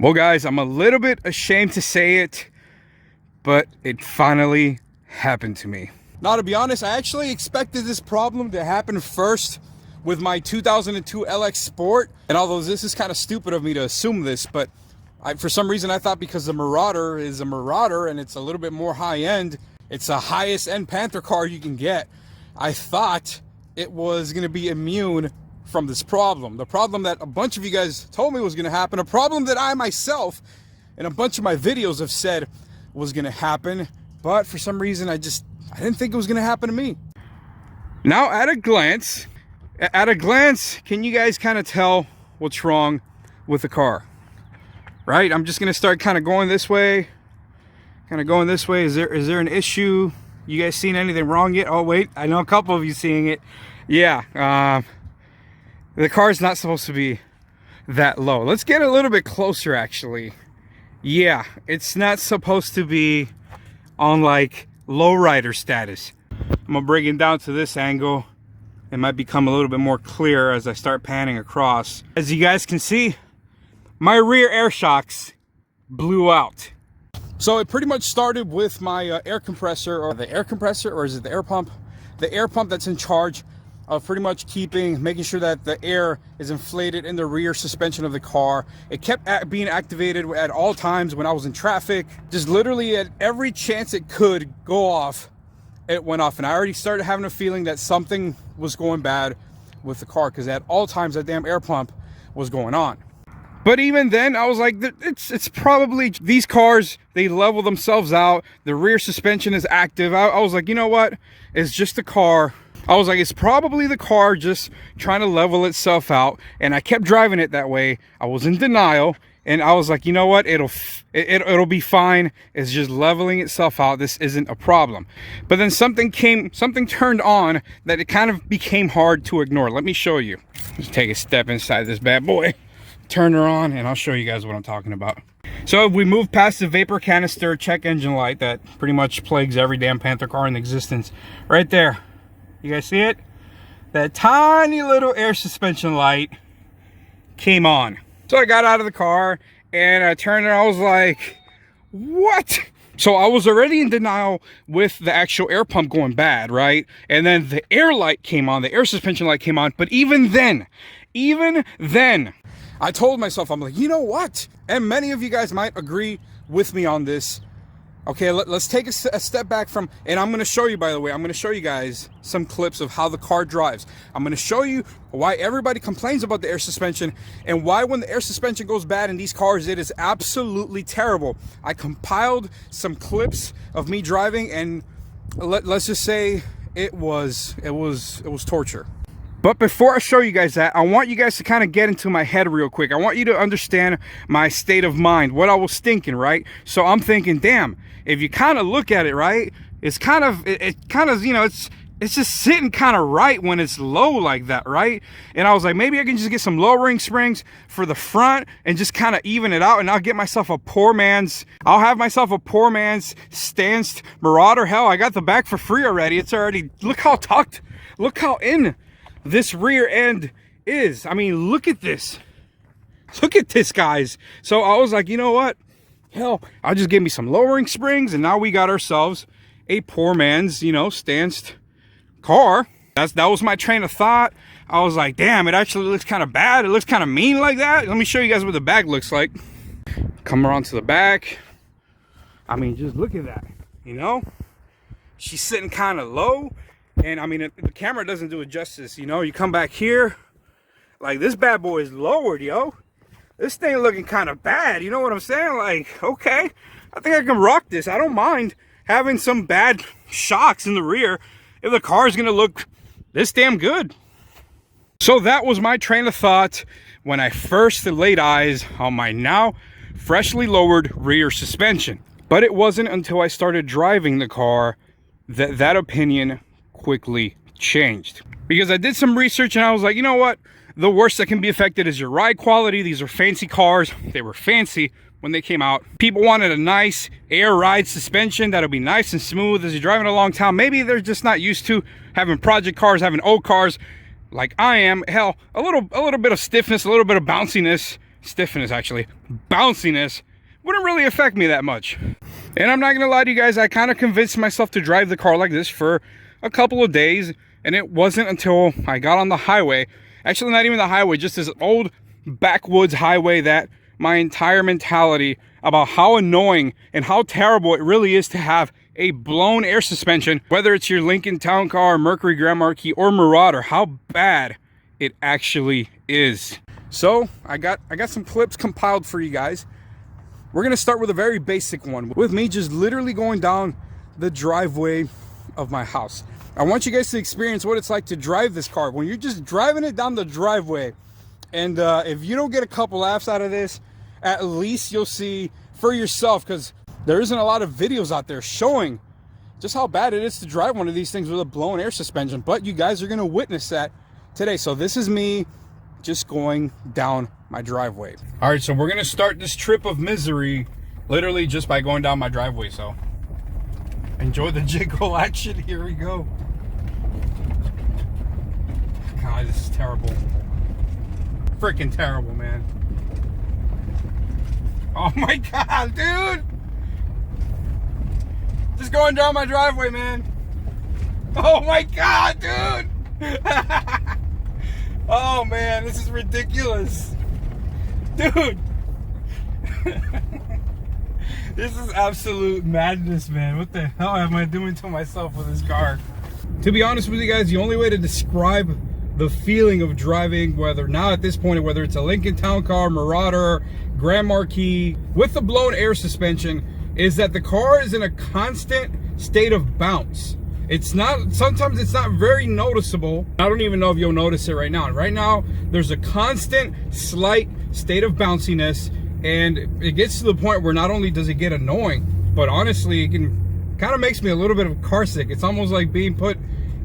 Well, guys, I'm a little bit ashamed to say it, but it finally happened to me. Now, to be honest, I actually expected this problem to happen first with my 2002 LX Sport. And although this is kind of stupid of me to assume this, but for some reason I thought because the Marauder is a Marauder and it's a little bit more high-end, it's the highest end Panther car you can get, I thought it was going to be immune from this problem. The problem that a bunch of you guys told me was going to happen, a problem that I myself in a bunch of my videos have said was going to happen, but for some reason I didn't think it was going to happen to me. Now at a glance, can you guys kind of tell what's wrong with the car? Right? I'm just going to start kind of going this way. Is there an issue? You guys seen anything wrong yet? Oh, wait, I know a couple of you seeing it. Yeah, the car's not supposed to be that low. Let's get a little bit closer, actually. Yeah, it's not supposed to be on like lowrider status. I'm gonna bring it down to this angle. It might become a little bit more clear as I start panning across. As you guys can see, my rear air shocks blew out. So it pretty much started with my air compressor, or the air compressor, or is it the air pump? The air pump that's in charge of pretty much making sure that the air is inflated in the rear suspension of the car. It kept being activated at all times when I was in traffic. Just literally at every chance it could go off, it went off. And I already started having a feeling that something was going bad with the car, because at all times that damn air pump was going on. But even then, I was like, it's probably these cars, they level themselves out. The rear suspension is active. I was like, you know what? It's just a car. I was like, it's probably the car just trying to level itself out. And I kept driving it that way. I was in denial. And I was like, you know what? It'll be fine. It's just leveling itself out. This isn't a problem. But then something turned on that it kind of became hard to ignore. Let me show you. Let's take a step inside this bad boy. Turn her on and I'll show you guys what I'm talking about. So if we move past the vapor canister check engine light that pretty much plagues every damn Panther car in existence, right there, you guys see it? That tiny little air suspension light came on. So I got out of the car and I turned and I was like, what? So I was already in denial with the actual air pump going bad, right? And then the air light came on, the air suspension light came on. But even then, I told myself, I'm like, you know what? And many of you guys might agree with me on this. Okay, let's take a step back from, and I'm going to show you, by the way, I'm going to show you guys some clips of how the car drives. I'm going to show you why everybody complains about the air suspension and why when the air suspension goes bad in these cars, it is absolutely terrible. I compiled some clips of me driving, and let's just say it was torture. But before I show you guys that, I want you guys to kind of get into my head real quick. I want you to understand my state of mind, what I was thinking, right? So I'm thinking, damn, if you kind of look at it, right, it's kind of, you know, it's just sitting kind of right when it's low like that, right? And I was like, maybe I can just get some lowering springs for the front and just kind of even it out, and I'll have myself a poor man's stanced Marauder. Hell, I got the back for free already. It's already, look how tucked, look how in this rear end is. I mean, look at this. Look at this, guys. So I was like, you know what? Hell, I'll just give me some lowering springs, and now we got ourselves a poor man's, you know, stanced car. That was my train of thought. I was like, damn, it actually looks kind of bad. It looks kind of mean like that. Let me show you guys what the back looks like. Come around to the back. I mean, just look at that, you know? She's sitting kind of low. And I mean, the camera doesn't do it justice, you know. You come back here, like this bad boy is lowered, yo. This thing looking kind of bad, you know what I'm saying? Like, okay, I think I can rock this. I don't mind having some bad shocks in the rear if the car's gonna look this damn good. So that was my train of thought when I first laid eyes on my now freshly lowered rear suspension. But it wasn't until I started driving the car that opinion quickly changed, because I did some research and I was like, you know what, the worst that can be affected is your ride quality. These are fancy cars. They were fancy when they came out. People wanted a nice air ride suspension that'll be nice and smooth as you're driving along town. Maybe they're just not used to having project cars, having old cars like I am. Hell, a little bit of stiffness, a little bit of bounciness stiffness actually, bounciness, wouldn't really affect me that much. And I'm not gonna lie to you guys, I kind of convinced myself to drive the car like this for a couple of days, and it wasn't until I got on the highway, actually not even the highway, just this old backwoods highway, that my entire mentality about how annoying and how terrible it really is to have a blown air suspension, whether it's your Lincoln Town Car, Mercury Grand Marquis, or Marauder, how bad it actually is. So I got some clips compiled for you guys. We're gonna start with a very basic one, with me just literally going down the driveway of my house. I want you guys to experience what it's like to drive this car when you're just driving it down the driveway. And if you don't get a couple laughs out of this, at least you'll see for yourself, because there isn't a lot of videos out there showing just how bad it is to drive one of these things with a blown air suspension. But you guys are going to witness that today. So this is me just going down my driveway. All right, so we're going to start this trip of misery literally just by going down my driveway. So enjoy the jiggle action. Here we go. God, this is terrible. Freaking terrible, man. Oh my God, dude. Just going down my driveway, man. Oh my God, dude. Oh man, this is ridiculous. Dude. This is absolute madness, man. What the hell am I doing to myself with this car? To be honest with you guys, the only way to describe the feeling of driving, whether now at this point, whether it's a Lincoln Town Car, Marauder, Grand Marquis with a blown air suspension, is that the car is in a constant state of bounce. It's not, sometimes it's not very noticeable. I don't even know if you'll notice it right now. Right now, there's a constant slight state of bounciness, and it gets to the point where not only does it get annoying, but honestly, it can kind of makes me a little bit of car sick. It's almost like being put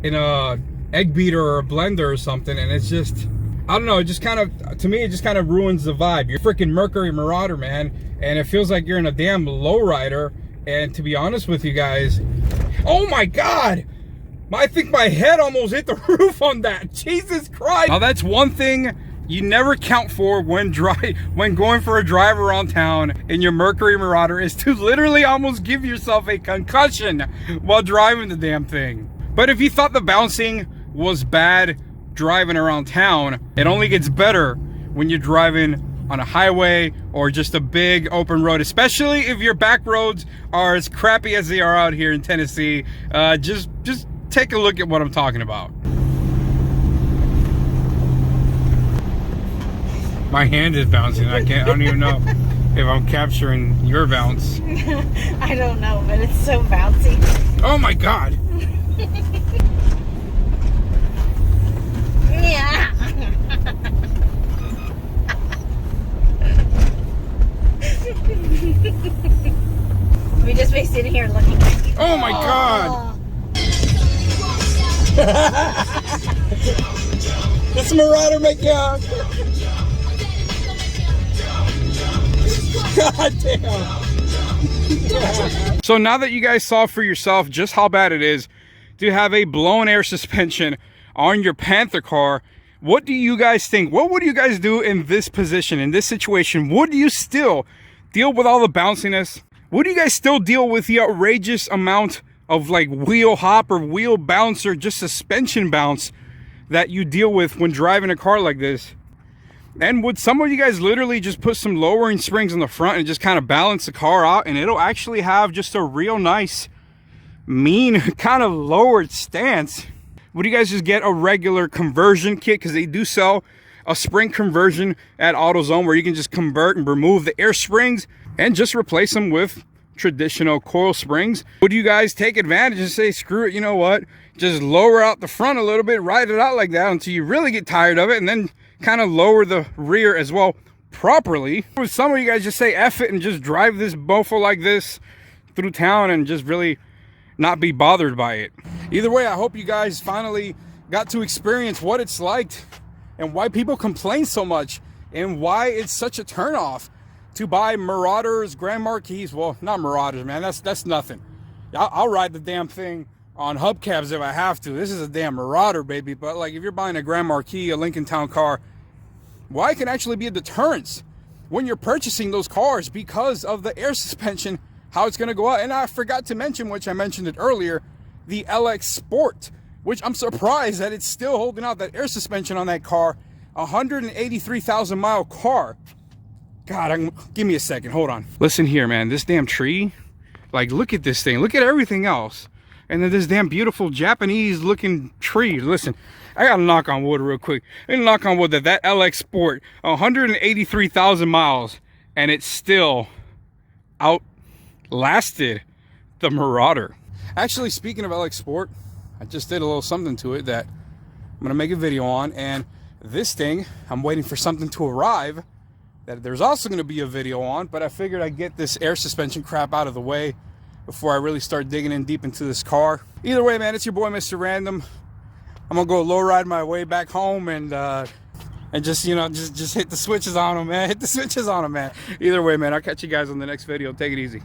in a egg beater or a blender or something, and it's just, I don't know, it just kind of, to me, it just kind of ruins the vibe. You're freaking Mercury Marauder, man, and it feels like you're in a damn lowrider. And to be honest with you guys, oh my God, I think my head almost hit the roof on that. Jesus Christ. Now that's one thing you never count for when going for a drive around town in your Mercury Marauder, is to literally almost give yourself a concussion while driving the damn thing. But if you thought the bouncing was bad driving around town, it only gets better when you're driving on a highway or just a big open road, especially if your back roads are as crappy as they are out here in Tennessee. Just take a look at what I'm talking about. My hand is bouncing. I don't even know if I'm capturing your bounce. I don't know, but it's so bouncy. Oh my God. Yeah. We just be sitting here looking at you. Oh my God. This Marauder make ya. God damn. So now that you guys saw for yourself just how bad it is to have a blown air suspension on your Panther car, what do you guys think? What would you guys do in this position, in this situation? Would you still deal with all the bounciness? Would you guys still deal with the outrageous amount of like wheel hop or wheel bounce or just suspension bounce that you deal with when driving a car like this? And would some of you guys literally just put some lowering springs in the front and just kind of balance the car out, and it'll actually have just a real nice, mean, kind of lowered stance? Would you guys just get a regular conversion kit? Because they do sell a spring conversion at AutoZone where you can just convert and remove the air springs and just replace them with traditional coil springs. Would you guys take advantage and say, screw it, you know what? Just lower out the front a little bit, ride it out like that until you really get tired of it, and then kind of lower the rear as well properly? Would some of you guys just say F it and just drive this mofo like this through town and just really not be bothered by it? Either way, I hope you guys finally got to experience what it's like and why people complain so much and why it's such a turnoff to buy Marauders, Grand Marquis. Well, not Marauders, man, that's nothing. I'll ride the damn thing on hubcaps if I have to. This is a damn Marauder, baby. But like, if you're buying a Grand Marquis, a Lincoln Town Car, why it can actually be a deterrence when you're purchasing those cars because of the air suspension, how it's going to go out. And I forgot to mention, which I mentioned it earlier, the LX Sport, which I'm surprised that it's still holding out that air suspension on that car. 183,000 mile car. God, give me a second, hold on. Listen here, man, this damn tree, like, look at this thing, look at everything else. And then this damn beautiful Japanese looking tree. Listen, I gotta knock on wood real quick. I knock on wood that LX Sport, 183,000 miles, and it's still outlasted the Marauder. Actually, speaking of LX Sport, I just did a little something to it that I'm gonna make a video on, and this thing, I'm waiting for something to arrive that there's also gonna be a video on, but I figured I'd get this air suspension crap out of the way before I really start digging in deep into this car. Either way, man, it's your boy, Mr. Random. I'm gonna go low ride my way back home and just, you know, just hit the switches on them, man. Hit the switches on them, man. Either way, man, I'll catch you guys on the next video. Take it easy.